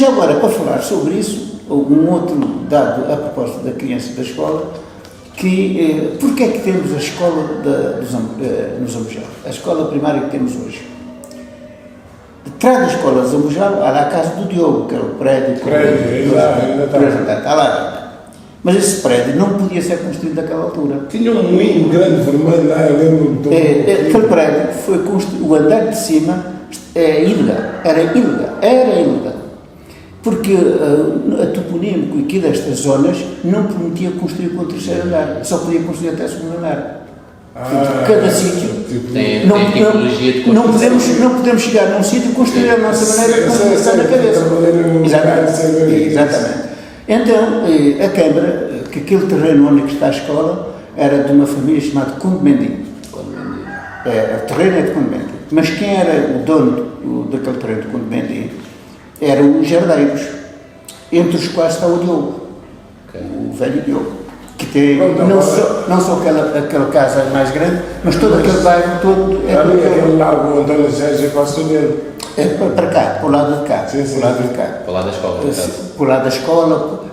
já agora, para falar sobre isso, um outro dado a propósito da criança da escola, que porque é que temos a escola no Zambujal, a escola primária que temos hoje? Atrás da escola de Zambujal, há lá a casa do Diogo, que era o prédio. Está lá. Mas esse prédio não podia ser construído naquela altura. Tinha um moinho grande vermelho lá, eu lembro-me do... Aquele prédio foi construído, o andar de cima era ilegal. Porque a toponímico aqui destas zonas não permitia construir com o terceiro andar, só podia construir até o segundo andar. Cada sítio. Não podemos chegar num sítio e construir a nossa maneira como está na cabeça. Exatamente. Então, a Câmara, que aquele terreno onde está a escola, era de uma família chamada Conde Mendim. O terreno é de Conde Mendim. Mas quem era o dono daquele terreno de Conde Mendim eram os herdeiros, entre os quais está o Diogo, o velho Diogo, que tem não só aquela casa mais grande, mas todo aquele bairro todo. Aquele lago António Sérgio é quase todo ele. Para cá, para o lado de cá. Sim. Para o lado da escola. Para o lado da escola,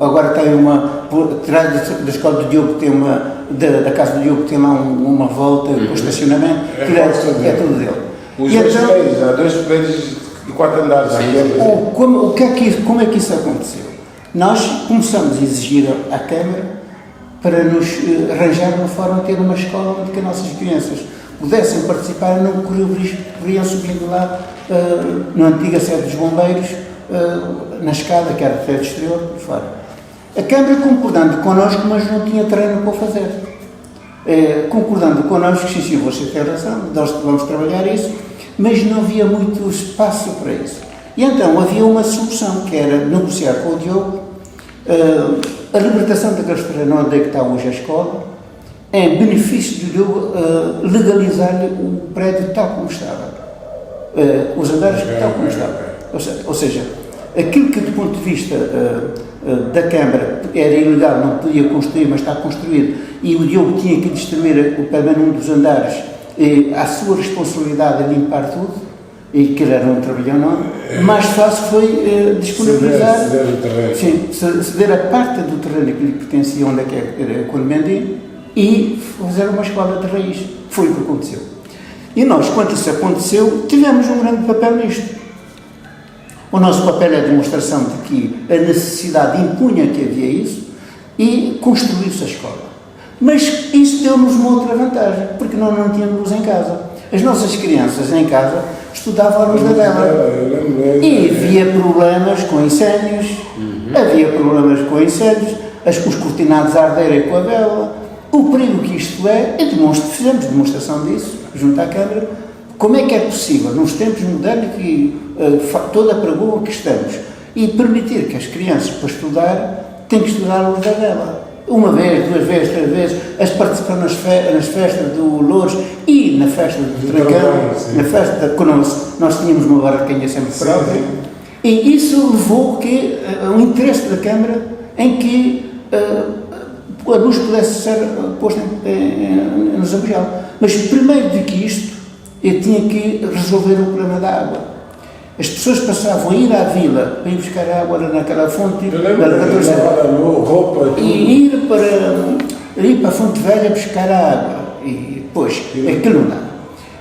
agora tem atrás da escola do Diogo, tem da casa do Diogo, tem lá uma volta com estacionamento, é tudo dele. Os dois prédios, há 2 prédios de 4 andares. Como é que isso aconteceu? Nós começamos a exigir à Câmara para nos arranjar uma forma de ter uma escola onde que as nossas crianças pudessem participar e não correr o risco de irem subindo lá na antiga sede dos bombeiros, na escada, que era de teto exterior, por fora. A Câmara concordando connosco, mas não tinha terreno para o fazer. Concordando connosco, sim, você tem razão, nós vamos trabalhar isso, mas não havia muito espaço para isso. E então havia uma solução, que era negociar com o Diogo a libertação daqueles terrenos onde é que está hoje a escola, em benefício do Diogo legalizar-lhe o prédio tal como estava, os andares tal como estavam. Ou seja, aquilo que do ponto de vista da Câmara era ilegal, não podia construir, mas está construído, e o Diogo tinha que destruir pelo menos um dos andares, a sua responsabilidade de limpar tudo, e que era um trabalho enorme, mais fácil foi disponibilizar, ceder a parte do terreno que lhe pertencia, onde é que era Conde Mendim, e fazer uma escola de raiz. Foi o que aconteceu. E nós, quando isso aconteceu, tivemos um grande papel nisto. O nosso papel é a demonstração de que a necessidade impunha que havia isso e construiu-se a escola. Mas isso deu-nos uma outra vantagem, porque nós não tínhamos luz em casa. As nossas crianças em casa estudavam à luz da vela. E havia problemas com incêndios, os cortinados a arderem com a vela. O perigo que isto fizemos demonstração disso, junto à Câmara, como é que é possível, nos tempos modernos, que toda a pregoa que estamos, e permitir que as crianças, para estudar, têm que estudar à luz da vela. Uma vez, 2 vezes, 3 vezes, as participam nas festas do Louros e na festa do Trancão, na festa, quando nós tínhamos uma barraquinha sempre própria. E isso levou ao interesse da Câmara em que a luz pudesse ser posta no Zambujal. Mas primeiro do que isto, eu tinha que resolver o problema da água. As pessoas passavam a ir à vila para ir buscar água naquela fonte, e ir para a Fonte Velha buscar a água. E depois, aquilo não dá.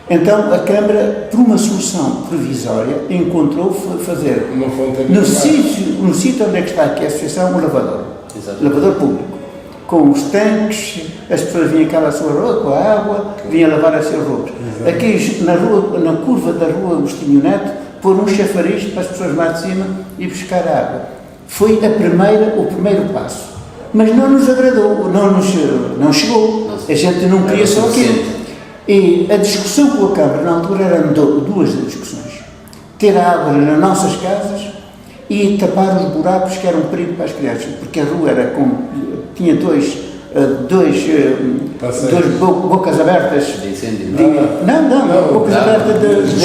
Então a Câmara, por uma solução provisória, encontrou fazer no sítio onde é que está aqui a associação, um lavador público, com os tanques, as pessoas vinham cá à sua rua com a água, vinham lavar as suas roupas. Aqui na curva da rua Agostinho Neto, pôr um chafariz para as pessoas lá de cima e buscar água. Foi o primeiro passo. Mas não nos agradou, não chegou. A gente não queria só aquilo. E a discussão com a Câmara, na altura, eram 2 discussões. Ter a água nas nossas casas e tapar os buracos que eram um perigo para as crianças, porque a rua tinha dois bocas abertas de incêndio. Bocas abertas de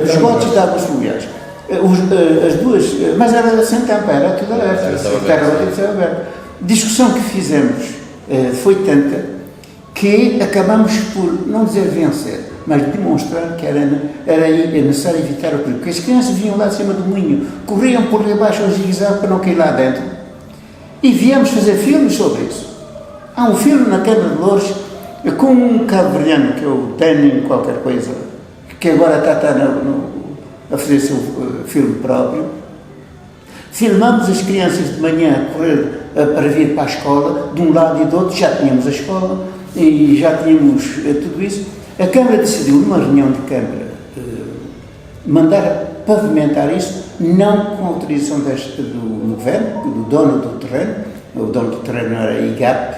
esgotos e de águas fluviais. As duas, mas era sem tampa, era tudo aberto, terra aberta. A discussão que fizemos foi tanta que acabamos por, não dizer vencer, mas demonstrar que era necessário evitar o perigo. Porque as crianças vinham lá de cima do moinho, corriam por debaixo ao zigue-zague para não cair lá dentro. E viemos fazer filmes sobre isso. Há um filme na Câmara de Loures com um cabo-verdiano, que é o Danny qualquer coisa, que agora está a fazer seu filme próprio. Filmamos as crianças de manhã a correr para vir para a escola, de um lado e do outro. Já tínhamos a escola e já tínhamos tudo isso. A Câmara decidiu, numa reunião de Câmara, mandar pavimentar isso, não com autorização do governo, do dono do terreno. O dono do terreno era a IGAP,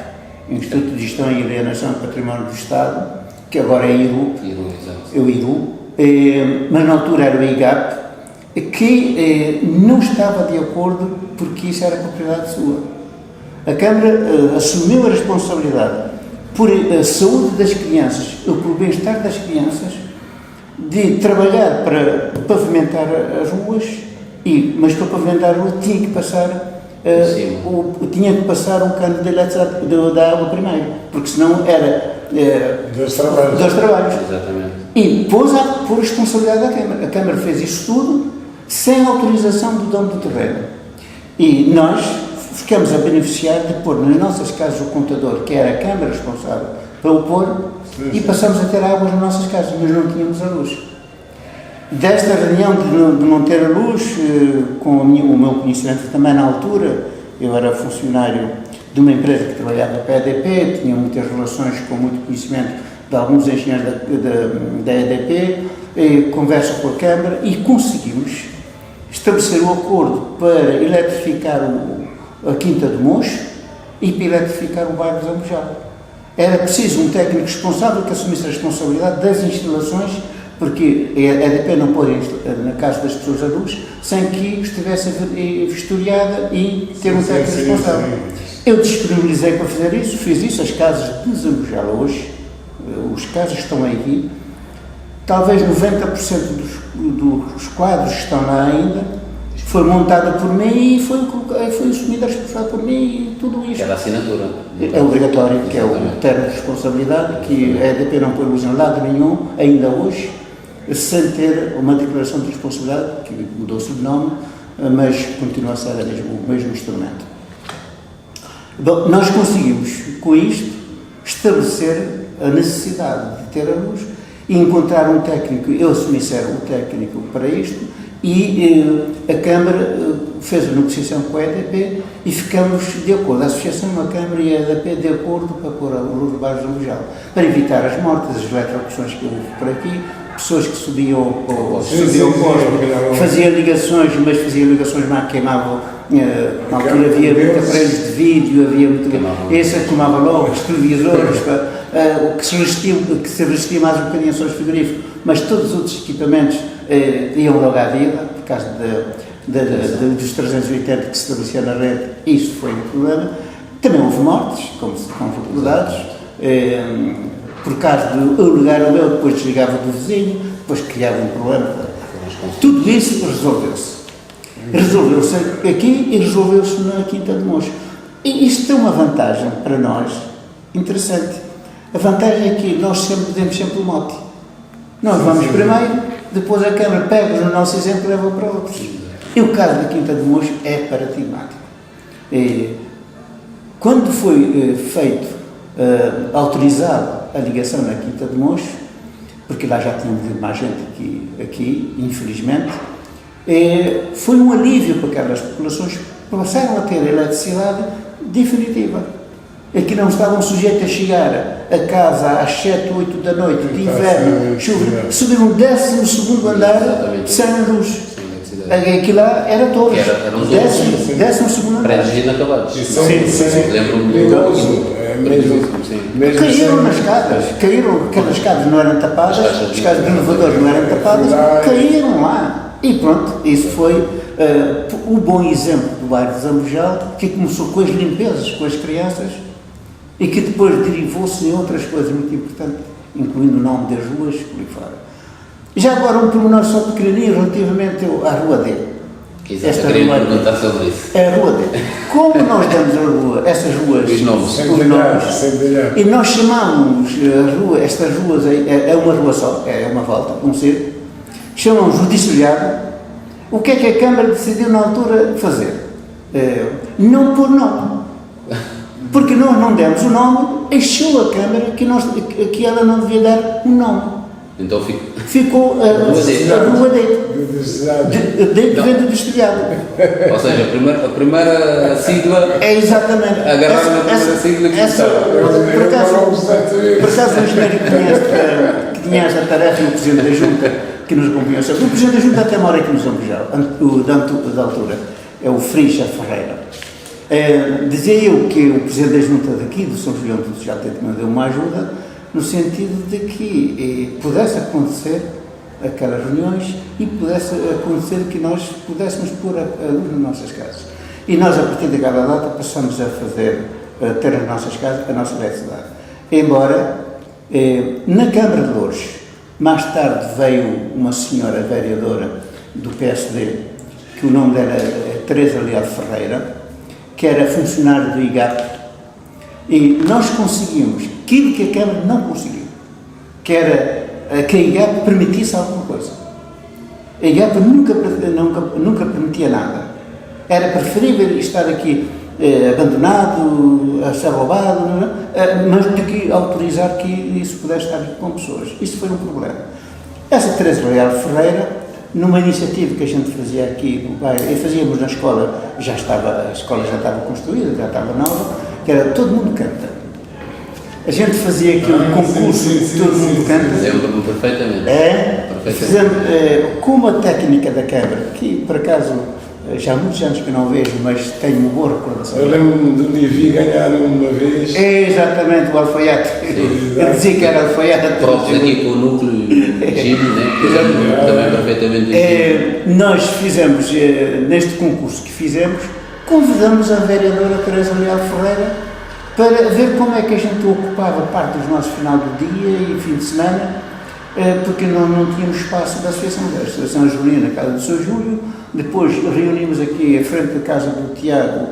Instituto de Gestão e Alienação do Património do Estado, que agora é IRU, mas na altura era o IGAP, que não estava de acordo porque isso era propriedade sua. A Câmara assumiu a responsabilidade por a saúde das crianças, pelo bem-estar das crianças, de trabalhar para pavimentar as ruas, mas para pavimentar a rua tinha que passar o cano de eletricidade da água primeiro, porque senão era Dos trabalhos. Exatamente. E pôs por responsabilidade da Câmara. A Câmara fez isso tudo sem autorização do dono do terreno. E nós ficamos a beneficiar de pôr nas nossas casas o contador, que era a Câmara responsável para o pôr, e passamos a ter água nas nossas casas, mas não tínhamos a luz. Desta reunião de não ter a luz, com o meu conhecimento também na altura, eu era funcionário de uma empresa que trabalhava para a EDP, tinha muitas relações com muito conhecimento de alguns engenheiros da EDP, conversa com a Câmara e conseguimos estabelecer o acordo para eletrificar a Quinta do Mocho e para eletrificar o bairro de Zambojal. Era preciso um técnico responsável que assumisse a responsabilidade das instalações, porque a EDP não pode ir na casa das pessoas a luz sem que estivesse vistoriada e ter um técnico responsável. Eu disponibilizei para fazer isso, fiz isso, as casas de Zambojal hoje, os casos estão aqui, talvez 90% dos quadros estão lá ainda, foi montada por mim e foi assumida a responsabilidade por mim e tudo isto. Era a assinatura. É obrigatório, que é o termo de responsabilidade, que a EDP não põe luz em lado nenhum, ainda hoje, sem ter uma declaração de responsabilidade, que mudou-se de nome, mas continua a ser o mesmo instrumento. Bom, nós conseguimos, com isto, estabelecer a necessidade de ter a luz e encontrar um técnico. Eu assumi ser o técnico para isto e a Câmara fez a negociação com a EDP e ficamos de acordo, a Associação, a Câmara e a EDP de acordo para pôr a luz do bairro de Zambojal, para evitar as mortes, as eletrocuções que houve por aqui, pessoas que subiam ao posto, faziam ligações, mas faziam ligações mais queimavam. Na altura havia muitos aparelhos de vídeo, havia muito. Esse queimava logo, os televisores, o que se resistia mais um bocadinho são os frigoríficos, mas todos os outros equipamentos iam logo à vida, por causa dos 380 que se estabelecia na rede, isso foi um problema. Também houve mortes, com faculdades, por causa do ligar o meu, depois desligava do vizinho, depois criava um problema. Tudo isso resolveu-se. Resolveu-se aqui e resolveu-se na Quinta do Mocho. E isto tem uma vantagem para nós interessante. A vantagem é que nós demos sempre o mote. Nós vamos primeiro, depois a Câmara pega no nosso exemplo e leva para outros. E o caso da Quinta do Mocho é paradigmático. Quando foi autorizado a ligação na Quinta do Mocho, porque lá já tinha mais gente aqui, infelizmente, foi um alívio para aquelas populações que passaram a ter eletricidade definitiva. Aqui não estavam sujeitos a chegar a casa às 7, 8 da noite, de inverno, chuva, subir um 12º andar sem luz. Aqui lá era todos. Era um 12º andar. Prédios inacabados. Caíram nas escadas, aquelas escadas não eram tapadas, as escadas de elevadores não eram tapadas, caíram lá. E pronto, isso foi o bom exemplo do bairro de Zambojal, que começou com as limpezas com as crianças e que depois derivou-se em outras coisas muito importantes, incluindo o nome das ruas, por aí fora. Já agora um pormenor só pequenininho relativamente à Rua D. esta eu queria rua perguntar sobre isso. é a rua D. Como nós damos a rua, essas ruas, Os nomes. Sem os detalhar, nomes, sem detalhar. e nós chamamos a rua, estas ruas, é uma rua só, é uma volta, um círculo, chamamos judiciário. O que é que a Câmara decidiu na altura fazer? Não pôr nome. Porque nós não demos o nome, achou a Câmara que ela não devia dar um nome. Então Ficou a rua D. D que vem do destilhado. ou seja, a primeira sigla, É exatamente. agarraram na primeira sigla que Por acaso o engenheiro que tinha essa tarefa e o Presidente da Junta que nos acompanhou sempre. O Presidente da Junta até mora aqui no São Bujal, da altura, é o Frixa Ferreira. Dizia eu que o Presidente da Junta daqui, do São João do Bujal, me deu uma ajuda no sentido de que pudesse acontecer aquelas reuniões e pudesse acontecer que nós pudéssemos pôr a luz nas nossas casas. E nós, a partir daquela data, passamos a ter as nossas casas, a nossa eletricidade. Embora, na Câmara de Loures, mais tarde veio uma senhora vereadora do PSD, que o nome dela é Teresa Leal Ferreira, que era funcionária do IGAP, e nós conseguimos aquilo que a Câmara não conseguiu, que era que a IGAP permitisse alguma coisa. A IGAP nunca permitia nada. Era preferível estar aqui abandonado, a ser roubado, mas do que autorizar que isso pudesse estar aqui com pessoas. Isso foi um problema. Essa Teresa Leal Ferreira, numa iniciativa que a gente fazia aqui no bairro, e fazíamos na escola, a escola já estava construída, já estava nova, que era Todo Mundo Canta. A gente fazia aqui um concurso, Todo Mundo Canta. lembro-me perfeitamente. Fizemos com uma técnica da Câmara, que por acaso já há muitos anos que não vejo, mas tenho uma boa recordação. Eu lembro-me de um dia ganhar uma vez. É exatamente o alfaiate. Eu dizia que era alfaiate. Próprios aqui com o núcleo Gino, né? Que eu lembro também perfeitamente disso. Nós fizemos, neste concurso que fizemos, convidamos a vereadora Teresa Leal Ferreira para ver como é que a gente ocupava parte dos nossos final do dia e fim de semana, porque não tínhamos espaço da Associação Junina, na casa do Sr. Júlio. Depois reunimos aqui à frente da casa do Tiago,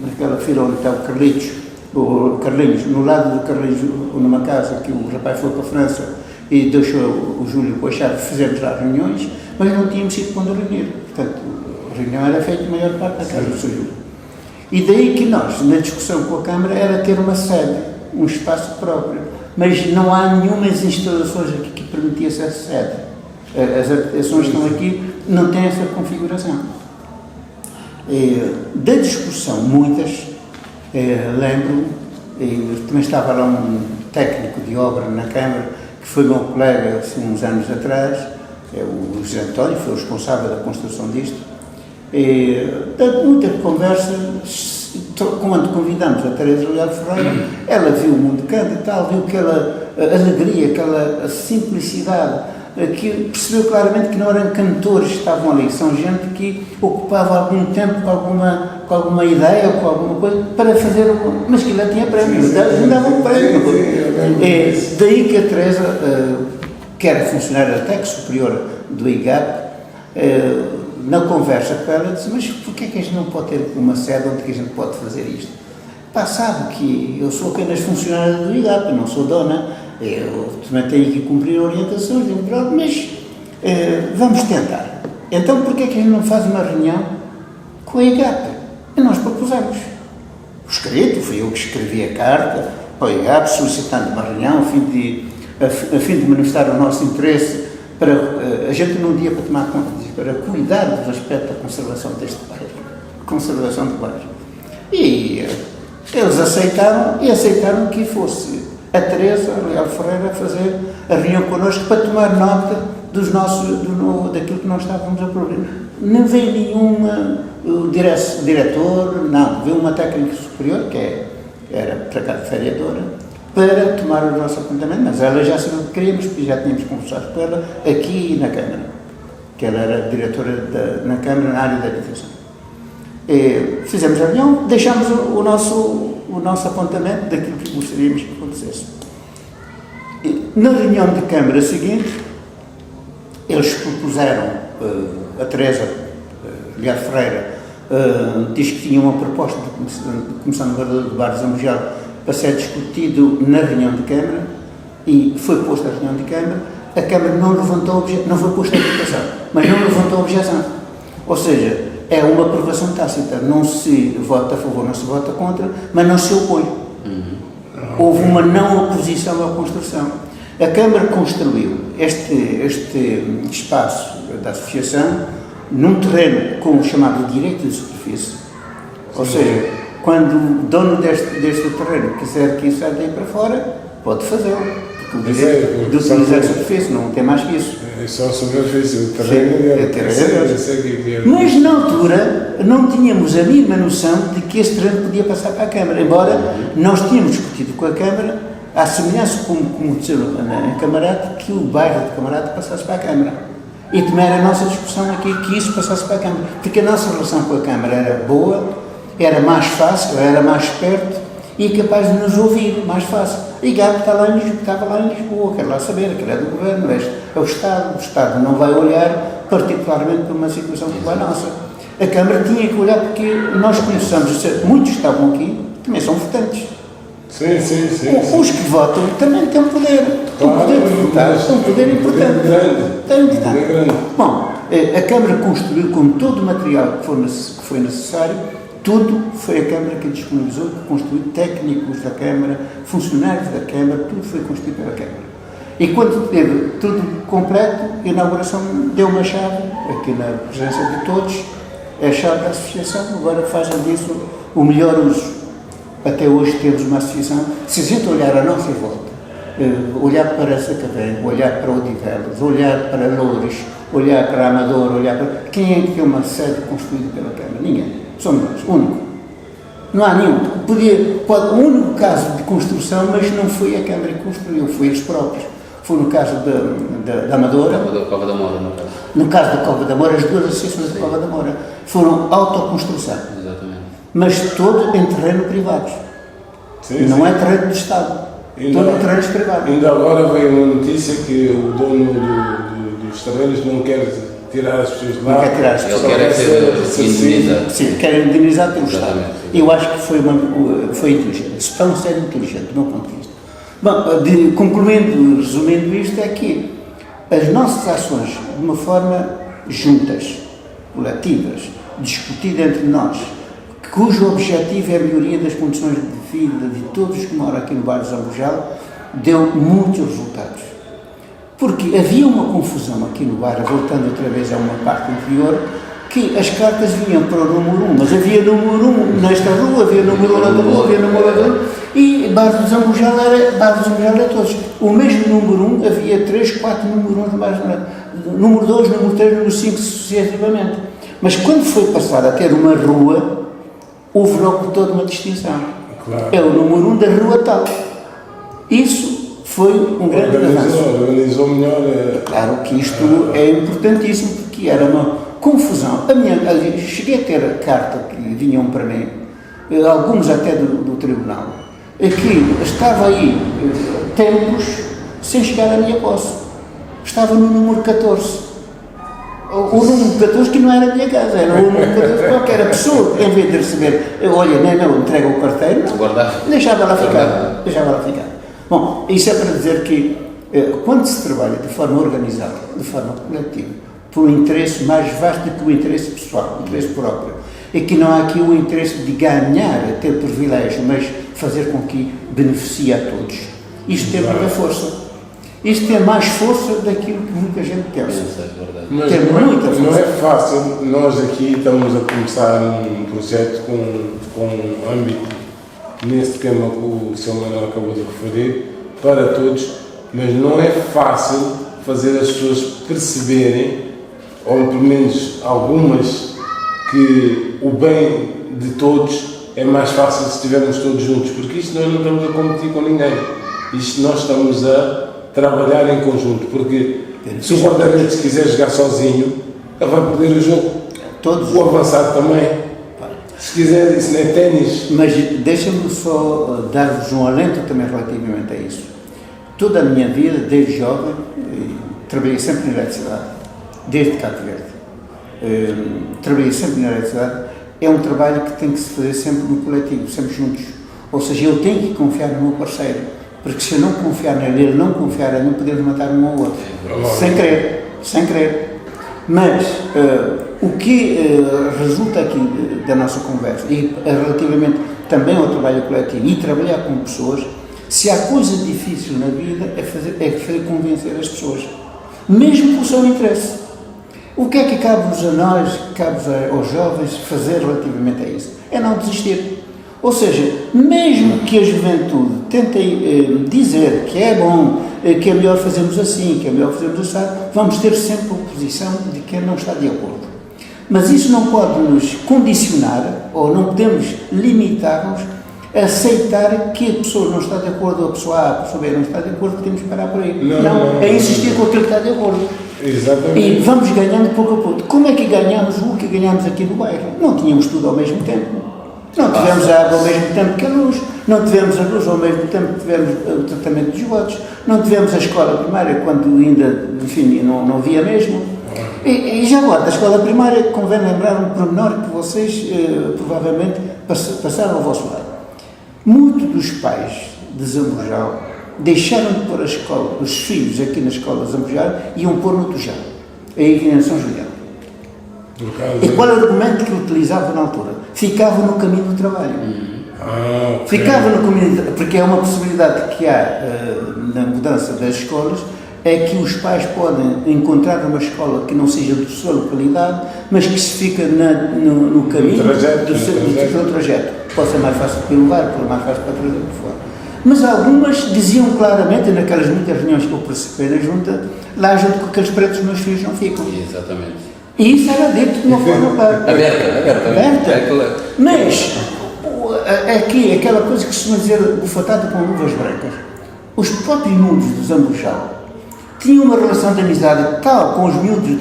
naquela fila onde está o Carlinhos, no lado do Carlinhos, numa casa que o rapaz foi para a França e deixou o Júlio com a chave. Fizemos lá reuniões, mas não tínhamos sido quando reunir. Portanto, a reunião era feita a maior parte na casa do Sr. Júlio. E daí que nós, na discussão com a Câmara, era ter uma sede, um espaço próprio. Mas não há nenhumas instalações aqui que permitisse essa sede. As habitações que estão aqui não têm essa configuração. Da discussão, muitas, lembro, também estava lá um técnico de obra na Câmara, que foi meu colega assim, uns anos atrás, o José António, foi o responsável da construção disto. Muita conversa, quando convidamos a Teresa Leal Ferreira, ela viu o mundo canto e tal, viu aquela alegria, aquela simplicidade, que percebeu claramente que não eram cantores que estavam ali, são gente que ocupava algum tempo com alguma ideia ou com alguma coisa para fazer, mas que lá tinha prémio, não dava um prémio. Daí que a Teresa, que era funcionária da técnica superior do IGAP, na conversa com ela, disse, mas porquê que a gente não pode ter uma sede onde que a gente pode fazer isto? Pá, sabe que eu sou apenas funcionária do IGAP, não sou dona, eu também tenho que cumprir orientações, mas vamos tentar. Então porquê que a gente não faz uma reunião com a IGAP? E nós propusemos. O escrito, fui eu que escrevi a carta para o IGAP, solicitando uma reunião a fim de manifestar o nosso interesse para a gente num dia para tomar conta disso, para cuidar do aspecto da conservação deste bairro, conservação do bairro. E eles aceitaram que fosse a Teresa Leal Ferreira a fazer a reunião connosco para tomar nota daquilo que nós estávamos a prover. Não veio nenhum diretor, não, veio uma técnica superior, que era para cá vereadora, para tomar o nosso apontamento, mas ela já sabia o que queríamos, porque já tínhamos conversado com ela aqui na Câmara, que ela era diretora na Câmara na área da habitação. Fizemos a reunião, deixámos o nosso apontamento daquilo que gostaríamos que acontecesse. Na reunião de Câmara seguinte, eles propuseram, a Teresa Guilherme Ferreira, diz que tinha uma proposta de Comissão de Guarda de Bar de Zambujal para ser discutido na reunião de Câmara e foi posto à reunião de Câmara, a Câmara não levantou objeção, não foi posta a votação, mas não levantou objeção. Ou seja, é uma aprovação tácita, não se vota a favor, não se vota contra, mas não se opõe. Houve uma não oposição à construção. A Câmara construiu este espaço da associação num terreno com o chamado direito de superfície. Ou seja, quando o dono deste terreno quiser que isso saia daí para fora, pode fazê-lo. Porque o direito de utilizar a superfície não tem mais que isso. É só a superfície, o terreno Mas na altura não tínhamos a mínima noção de que esse terreno podia passar para a Câmara, embora nós tínhamos discutido com a Câmara, à semelhança como disseram em Camarate, que o bairro de Camarate passasse para a Câmara. E também era a nossa discussão aqui que isso passasse para a Câmara, porque a nossa relação com a Câmara era boa, era mais fácil, era mais perto e capaz de nos ouvir, mais fácil. E Gato estava lá em Lisboa, quer lá saber, aquilo é do Governo, este é o Estado não vai olhar particularmente para uma situação como a nossa. A Câmara tinha que olhar porque nós conhecemos, muitos estavam aqui, também são votantes. Sim. Os que votam também têm um poder, Claro, um poder de votar, um poder importante. grande. Bom, a Câmara construiu com todo o material que foi necessário, tudo foi a Câmara que disponibilizou, que construiu técnicos da Câmara, funcionários da Câmara, tudo foi construído pela Câmara. E quando teve tudo completo, a inauguração deu uma chave, aqui na presença de todos, é a chave da associação, agora fazem disso o melhor uso. Até hoje temos uma associação, se a gente olhar à nossa volta, olhar para Sacavém, olhar para Odivelas, olhar para Loures, olhar para Amador, olhar para... Quem é que tem uma sede construída pela Câmara? Ninguém. Somos nós, único. Não há nenhum. O único caso de construção, mas não foi a Câmara que construiu, foi eles próprios. Foi no caso da Amadora. Cova da Moura, no caso. No caso da Cova da Moura, as duas associações da Cova da Moura foram autoconstrução. Exatamente. Mas todo em terreno privado. Não é terreno do Estado. Todo em terrenos privados. Ainda agora veio uma notícia que o dono dos terrenos não quer tirar as pessoas de lá. Não quer tirar as pessoas. Ele quer ser indenizado. Sim, quer indenizar pelo Estado. Exatamente. Eu acho que foi inteligente. Estão a ser inteligente, do meu ponto de vista. Bom, concluindo, resumindo isto, é que as nossas ações, de uma forma juntas, coletivas, discutidas entre nós, cujo objetivo é a melhoria das condições de vida de todos que moram aqui no bairro de Zambujal, deu muitos resultados. Porque havia uma confusão aqui no bairro, voltando outra vez a uma parte anterior, que as cartas vinham para o número 1, mas havia número 1 nesta rua, havia número 1 na outra rua, havia número 1 na outra rua, e bairro de Zambujal era todos. O mesmo número 1, havia 3, 4 número 1 de bairro, número 2, número 3, número 5, sucessivamente. Mas quando foi passado a ter uma rua, houve logo toda uma distinção. Claro. É o número 1 da rua tal. Isso foi um grande avanço. Organizou melhor. Claro que isto é importantíssimo, porque era uma confusão. Cheguei a ter a carta que vinham para mim, alguns até do tribunal, que estava aí tempos sem chegar à minha posse. Estava no número 14. O número 14 que não era a minha casa, era o número 14 qualquer pessoa, em vez de receber, olha, não, entrega o carteiro, deixava lá ficar. Bom, isso é para dizer que quando se trabalha de forma organizada, de forma coletiva, por um interesse mais vasto do que o interesse pessoal, o interesse próprio, e que não há aqui o interesse de ganhar, ter privilégio, mas fazer com que beneficie a todos. Isto tem muita força. Isto tem mais força daquilo que muita gente pensa. Mas não é fácil. Nós aqui estamos a começar um projeto com um âmbito nesse tema que o Sr. Manuel acabou de referir, para todos, mas não é fácil fazer as pessoas perceberem, ou pelo menos algumas, que o bem de todos é mais fácil se estivermos todos juntos, porque isto nós não estamos a competir com ninguém. Isto nós estamos a trabalhar em conjunto, porque se o guarda-redes quiser jogar sozinho, ele vai perder o jogo. Todos. O avançado também. Se quiser, isso não é ténis. Mas deixa-me só dar-vos um alento também relativamente a isso. Toda a minha vida, desde jovem, trabalhei sempre na eletricidade, desde Cabo Verde. trabalhei sempre na eletricidade, é um trabalho que tem que se fazer sempre no coletivo, sempre juntos. Ou seja, eu tenho que confiar no meu parceiro, porque se eu não confiar nele, ele não confiar em mim, podemos matar um ao outro, sem querer. Mas o que resulta aqui da nossa conversa, e relativamente também ao trabalho coletivo e trabalhar com pessoas, se há coisa difícil na vida é fazer convencer as pessoas, mesmo pelo seu interesse. O que é que cabe-nos a nós, cabe aos jovens, fazer relativamente a isso? É não desistir. Ou seja, mesmo que a juventude tente dizer que é bom, que é melhor fazermos assim, que é melhor fazermos assim, vamos ter sempre a oposição de quem não está de acordo. Mas isso não pode nos condicionar, ou não podemos limitar-nos a aceitar que a pessoa não está de acordo, ou a pessoa A, a pessoa B não está de acordo, que temos que parar por aí. Não, é insistir com aquilo que está de acordo. Exatamente. E vamos ganhando pouco a pouco. Como é que ganhamos o que ganhamos aqui no bairro? Não tínhamos tudo ao mesmo tempo. Não tivemos a água ao mesmo tempo que a luz, não tivemos a luz ao mesmo tempo que tivemos o tratamento dos esgotos, não tivemos a escola primária quando ainda, enfim, não havia mesmo. E já agora, da escola primária, convém lembrar um pormenor que vocês provavelmente passaram ao vosso lado. Muitos dos pais de Zambojal deixaram de pôr a escola, os filhos aqui na escola de Zambojal e iam pôr no Tujal, aí em São Julião. E qual era o argumento que utilizavam na altura? Ficava no caminho do trabalho. Okay. Ficava no caminho, porque é uma possibilidade que há na mudança das escolas, é que os pais podem encontrar uma escola que não seja de sua localidade, mas que se fica no caminho do seu trajeto. Pode ser mais fácil para levar, pode ser mais fácil para trazer por fora. Mas algumas diziam claramente, naquelas muitas reuniões que eu participei na junta, lá junto com aqueles pretos, os meus filhos não ficam. Exatamente. E isso era dito de uma forma aberta. Mas aqui, aquela coisa que se chama dizer bufatada com luvas brancas. Os próprios miúdos de Zambojal tinham uma relação de amizade tal com os miúdos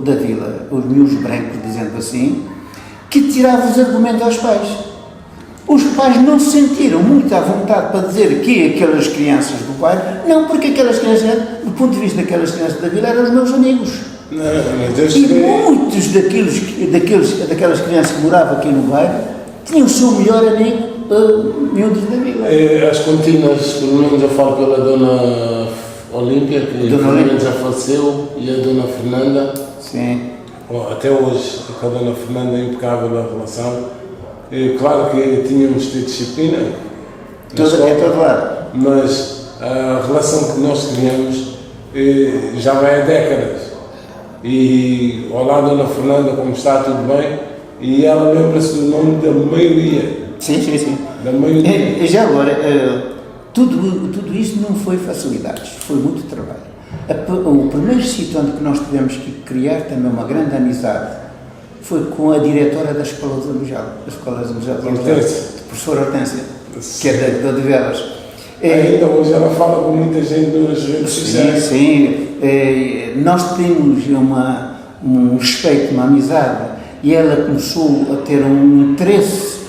da vila, os miúdos brancos, dizendo assim, que tiravam os argumentos aos pais. Os pais não se sentiram muito à vontade para dizer que aquelas crianças do bairro, não, porque aquelas crianças, do ponto de vista daquelas crianças da vila, eram os meus amigos. E muitos daquelas crianças que moravam aqui no bairro tinham o seu melhor amigo, miúdos da vila. As contínuas, pelo menos eu falo pela dona Olímpia, que já faleceu, e a dona Fernanda. Sim. Até hoje, com a dona Fernanda é impecável a relação. Claro que tínhamos de ter disciplina, Todo lado. mas a relação que nós criamos já vai há décadas. E olá, dona Fernanda, como está, tudo bem? E ela lembra-se do nome da maioria. Sim. Da maioria. E já agora, tudo isso não foi facilidades, foi muito trabalho. O primeiro sítio onde nós tivemos que criar também uma grande amizade foi com a diretora da Escola de Zambojal, a professora Hortência, que é de Odivelas. Ainda hoje ela fala com muita gente nas redes sociais. Sim. Nós temos um respeito, uma amizade, e ela começou a ter um interesse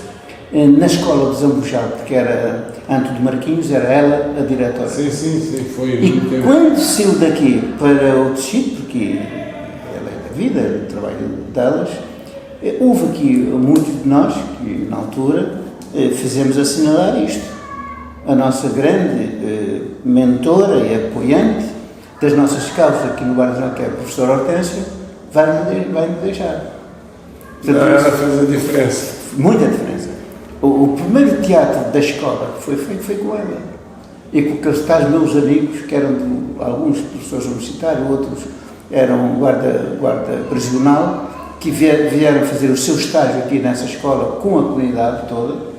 na Escola de Zambojal, porque era antes de Marquinhos, era ela a diretora. Sim, foi E muito tempo. quando saiu daqui para o tecido, porque ela é da vida, é o trabalho delas, houve aqui muitos de nós que na altura fizemos assinalar isto. A nossa grande mentora e apoiante das nossas causas aqui no Guarda-Real, que é a professora Hortência, vai-me deixar. Portanto, ela fez a diferença. Muita diferença. O primeiro teatro da escola que foi feito foi com ela. E com aqueles tais meus amigos, que eram alguns professores universitários, outros eram guarda prisional, que vieram fazer o seu estágio aqui nessa escola com a comunidade toda.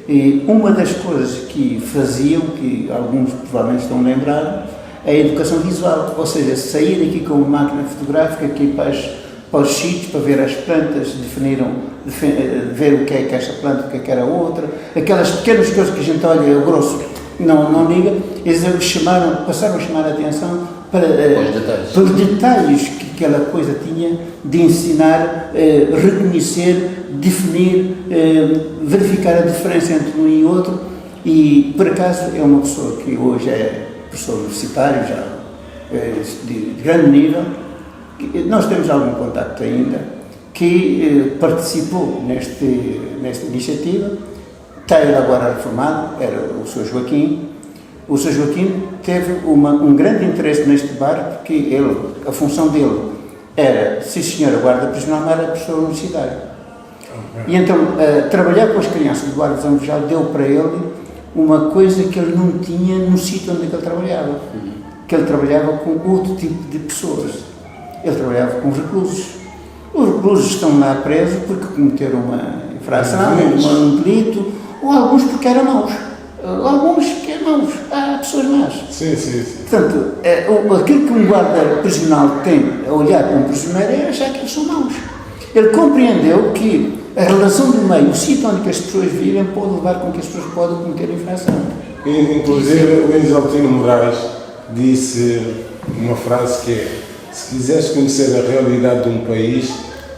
E uma das coisas que faziam, que alguns provavelmente estão lembrados, é a educação visual, ou seja, sair aqui com uma máquina fotográfica aqui para os sítios, para ver as plantas, ver o que é que esta planta, o que é que era outra, aquelas pequenas coisas que a gente olha, o grosso não liga, eles passaram a chamar a atenção para os detalhes que aquela coisa tinha de ensinar, reconhecer, definir, verificar a diferença entre um e outro. E por acaso é uma pessoa que hoje é professor universitário, já de grande nível. Nós temos algum contacto ainda, que participou nesta iniciativa. Está ele agora reformado, era o Sr. Joaquim. O Sr. Joaquim teve um grande interesse neste bar, porque a função dele era, sim senhora, guarda prisional, mas era professor universitário. E então, trabalhar com as crianças do Bar de São Vijal deu para ele uma coisa que ele não tinha no sítio onde ele trabalhava. Que ele trabalhava com outro tipo de pessoas. Ele trabalhava com os reclusos. Os reclusos estão lá presos porque cometeram uma infração, um delito, ou alguns porque eram maus. Alguns que eram maus. Há pessoas más. Sim. Portanto, aquilo que um guarda prisional tem a olhar para um prisioneiro é achar que eles são maus. Ele compreendeu que a relação do meio, o sítio onde as pessoas vivem, pode levar com que as pessoas podem cometer infração. Inclusive, o Exaltino Moraes disse uma frase que é: se quiseres conhecer a realidade de um país,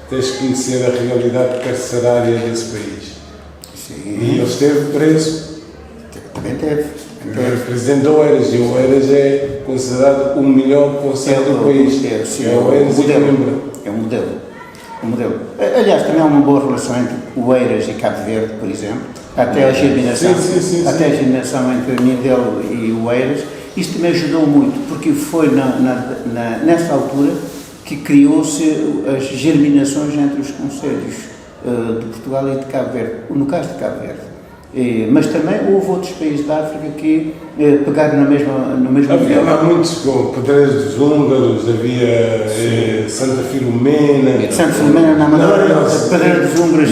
tens que conhecer a realidade carcerária desse país. Sim. E ele esteve preso. Também teve. Era presidente do Oeiras, e o Oeiras é considerado o melhor conselho do país. É o Oeiras é um modelo. Aliás, também há uma boa relação entre o Oeiras e Cabo Verde, por exemplo, até a germinação, até a germinação entre Mindelo e o Oeiras. Isso também ajudou muito, porque foi nessa altura que criou-se as germinações entre os concelhos de Portugal e de Cabo Verde, no caso de Cabo Verde. Mas também houve outros países da África que pegaram no mesmo havia lá muitos, como Pedreiros dos Húngaros, havia Santa Filomena. Santa Filomena na Amadora, Pedreiros dos Húngaros,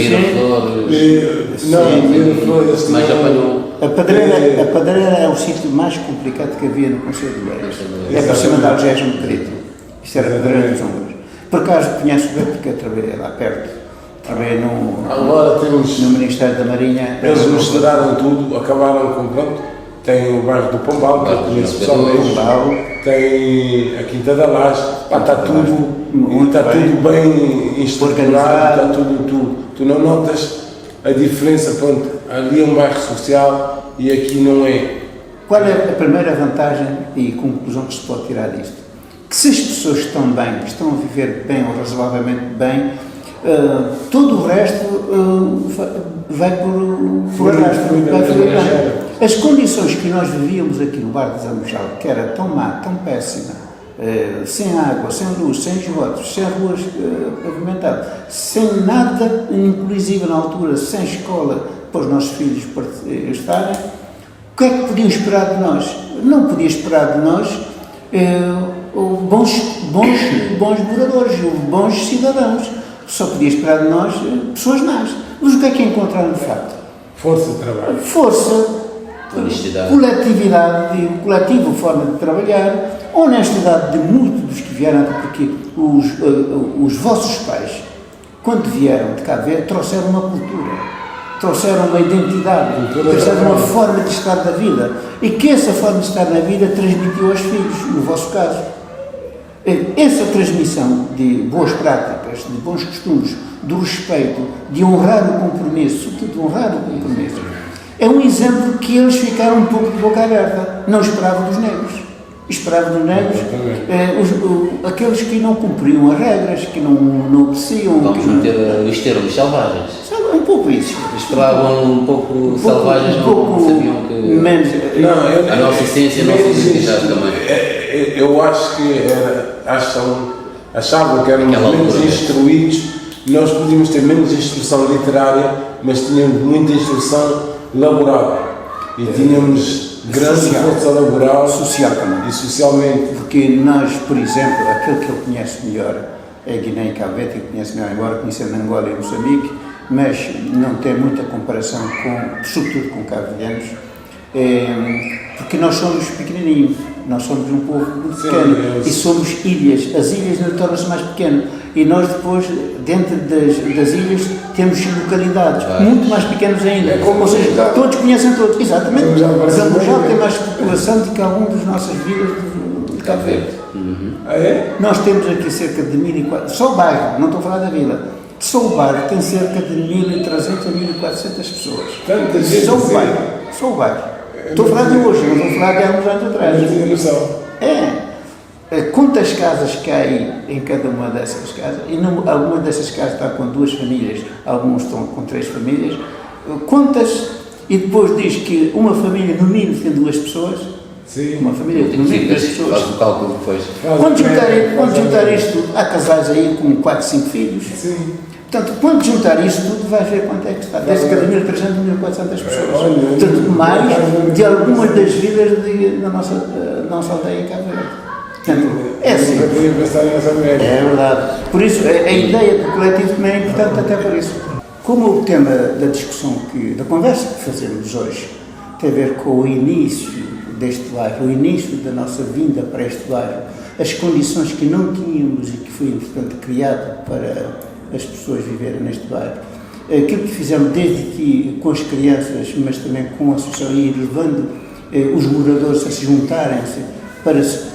Miraflores, mas apanhou. A Pedreira é o sítio mais complicado que havia no Conselho de Oeiras. É para cima de Algés, um bocadinho. Isto era a Pedreira dos Húngaros. Por acaso conheço bem porque eu trabalhei lá perto. Trabalhei no Ministério da Marinha. Eles misturaram tudo, acabaram com pronto. Tem o bairro do Pombal, que eu conheço pessoalmente. Tem a Quinta da Laje. Está tudo bem estruturado, está tudo. Tu não notas a diferença, pronto. Ali é um bairro social e aqui não é. Qual é a primeira vantagem e conclusão que se pode tirar disto? Que se as pessoas estão bem, estão a viver bem ou razoavelmente bem, todo o resto vai por arrasto. As condições que nós vivíamos aqui no Bar de Zamujal, que era tão má, tão péssima, sem água, sem luz, sem esgotos, sem ruas pavimentadas, sem nada, inclusive na altura, sem escola para os nossos filhos estarem, o que é que podiam esperar de nós? Não podia esperar de nós bons moradores, bons cidadãos. Só podia esperar de nós pessoas más. Mas o que é que encontraram de facto? Força de trabalho. Força, coletividade, coletiva forma de trabalhar, honestidade de muitos dos que vieram, porque os vossos pais, quando vieram de Cabo Verde, trouxeram uma cultura, trouxeram uma identidade, trouxeram uma forma de estar na vida, e que essa forma de estar na vida transmitiu aos filhos, no vosso caso. Essa transmissão de boas práticas, de bons costumes, do respeito, de honrar o compromisso, sobretudo de honrar o compromisso, é um exemplo que eles ficaram um pouco de boca aberta. Não esperavam dos negros. Esperavam dos negros aqueles que não cumpriam as regras, que não obedeciam. Vamos meter os termos selvagens. Um pouco isso. Esperavam um pouco selvagens, não sabiam que menos, a nossa essência, a nossa identidade também. Eu acho que achavam que éramos menos instruídos. Nós podíamos ter menos instrução literária, mas tínhamos muita instrução laboral. E tínhamos grande força laboral. Social também. E socialmente. Porque nós, por exemplo, aquele que eu conheço melhor é Guiné e Cabo Verde, que eu conheço melhor, embora conhecendo Angola e Moçambique, mas não tem muita comparação sobretudo com cabo-verdianos, porque nós somos pequenininhos, nós somos um povo muito pequeno e somos ilhas. As ilhas tornam-se mais pequenas e nós depois, dentro das ilhas, temos localidades muito mais pequenas ainda. Ou seja, todos conhecem todos. Exatamente. Zamujal tem mais população do que algum das nossas vilas de Cabo Verde. Nós temos aqui cerca de 1.400, só o bairro, não estou a falar da vila. Só o bairro tem cerca de 1.300 a 1.400 pessoas. Só o bairro. Estou a falar de hoje, não estou a falar de há uns anos atrás. quantas casas que há aí em cada uma dessas casas, e algumas dessas casas estão com 2 famílias, algumas estão com 3 famílias, quantas, e depois diz que uma família no mínimo tem 2 pessoas, sim. Uma família no mínimo 2 pessoas. Faz o cálculo depois. Quando juntar isto tudo, há casais aí com 4, 5 filhos. Sim. Portanto, quando juntar isto tudo, vais ver quanto é que está. Desde cada 1.300 a 1.400 pessoas. Portanto, mais de algumas das vilas da nossa aldeia em Cabo Verde. Portanto, é assim. É verdade. Por isso, a ideia do coletivo também é importante até por isso. Como o tema da discussão, da conversa que fazemos hoje, tem a ver com o início deste bairro, o início da nossa vinda para este bairro, as condições que não tínhamos e que foi, portanto, criado para as pessoas viverem neste bairro. Aquilo que fizemos desde aqui com as crianças, mas também com a associação, e levando os moradores a se juntarem-se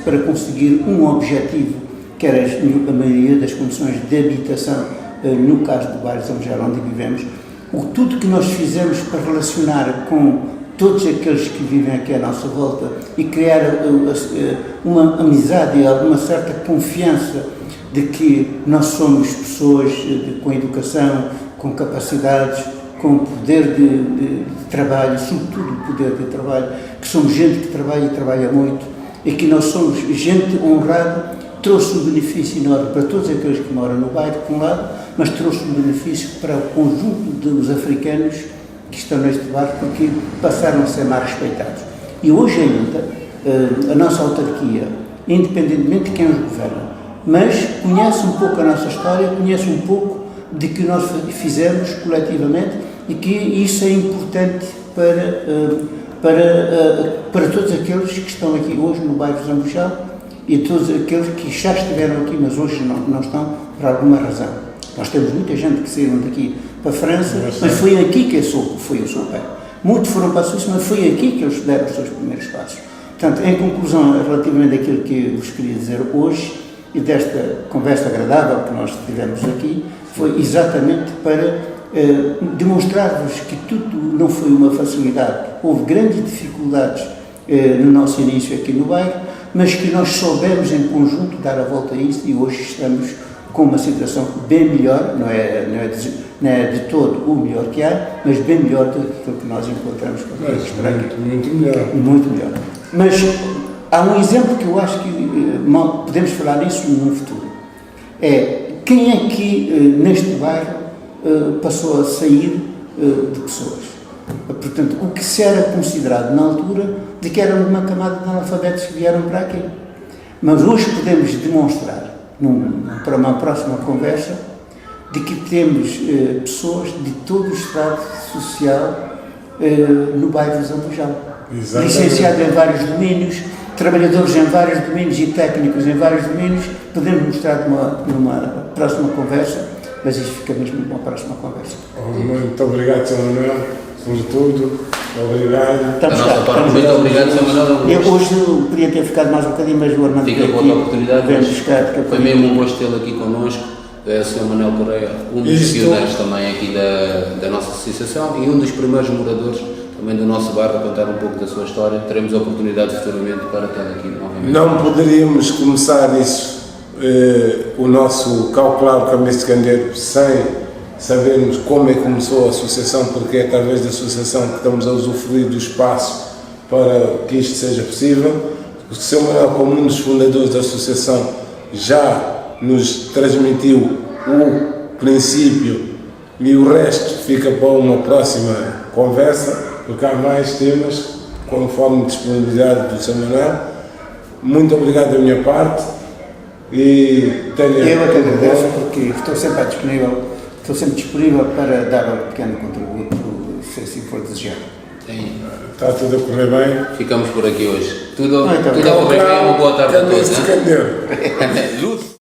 para conseguir um objetivo, que era a maioria das condições de habitação, no caso do bairro de São Miguel, onde vivemos, tudo que nós fizemos para relacionar com todos aqueles que vivem aqui à nossa volta e criar uma amizade e alguma certa confiança de que nós somos pessoas com educação, com capacidades, com poder de trabalho, sobretudo poder de trabalho, que somos gente que trabalha e trabalha muito, e que nós somos gente honrada, trouxe um benefício enorme para todos aqueles que moram no bairro, por um lado, mas trouxe um benefício para o conjunto dos africanos que estão neste bairro, porque passaram a ser mais respeitados. E hoje ainda, a nossa autarquia, independentemente de quem os governa, mas conhece um pouco a nossa história, conhece um pouco de que nós fizemos coletivamente e que isso é importante para todos aqueles que estão aqui hoje no bairro de Zambujal e todos aqueles que já estiveram aqui, mas hoje não estão por alguma razão. Nós temos muita gente que saíram daqui para a França, mas foi aqui que foi o seu pai. Muitos foram para a Suíça, mas foi aqui que eles deram os seus primeiros passos. Portanto, em conclusão, relativamente àquilo que eu vos queria dizer hoje, e desta conversa agradável que nós tivemos aqui, foi exatamente para demonstrar-vos que tudo não foi uma facilidade. Houve grandes dificuldades no nosso início aqui no bairro, mas que nós soubemos em conjunto dar a volta a isso e hoje estamos com uma situação bem melhor, não é de todo o melhor que há, mas bem melhor do que que nós encontramos com muito melhor. Muito melhor. Mas há um exemplo que eu acho que podemos falar nisso no futuro. É quem é que neste bairro passou a sair de pessoas. Portanto, o que se era considerado na altura de que era uma camada de analfabetos que vieram para aqui. Mas hoje podemos demonstrar, para uma próxima conversa, de que temos pessoas de todo o estrato social no bairro de Zambujal. Licenciados em vários domínios, trabalhadores em vários domínios e técnicos em vários domínios. Podemos mostrar numa próxima conversa, mas isso fica mesmo numa próxima conversa. Muito obrigado, Sr. Manuel, sobretudo. Obrigado. Da nossa parte, muito obrigado, Sr. Manuel. Eu hoje podia ter ficado mais um bocadinho, mas o Armando fica com outra oportunidade. Foi mesmo um gosto tê-lo aqui connosco. É o Sr. Manuel Correia, um dos pioneiros também aqui da nossa associação e um dos primeiros moradores também do nosso bairro, a contar um pouco da sua história. Teremos a oportunidade futuramente para tê-lo aqui novamente. Não poderíamos começar isso, o nosso calculado caminho de candeeiro, sem sabermos como é que começou a associação, porque é através da associação que estamos a usufruir do espaço para que isto seja possível. O Sr. Manuel, como um dos fundadores da associação, já nos transmitiu o princípio e o resto fica para uma próxima conversa, porque há mais temas conforme disponibilidade do Sr. Manuel. Muito obrigado da minha parte e tenha... Eu é que agradeço, porque estou sempre disponível para dar um pequeno contributo, se assim for desejado. Está tudo a correr bem. Ficamos por aqui hoje. Tudo a correr bem, uma boa tarde a todos. Luz.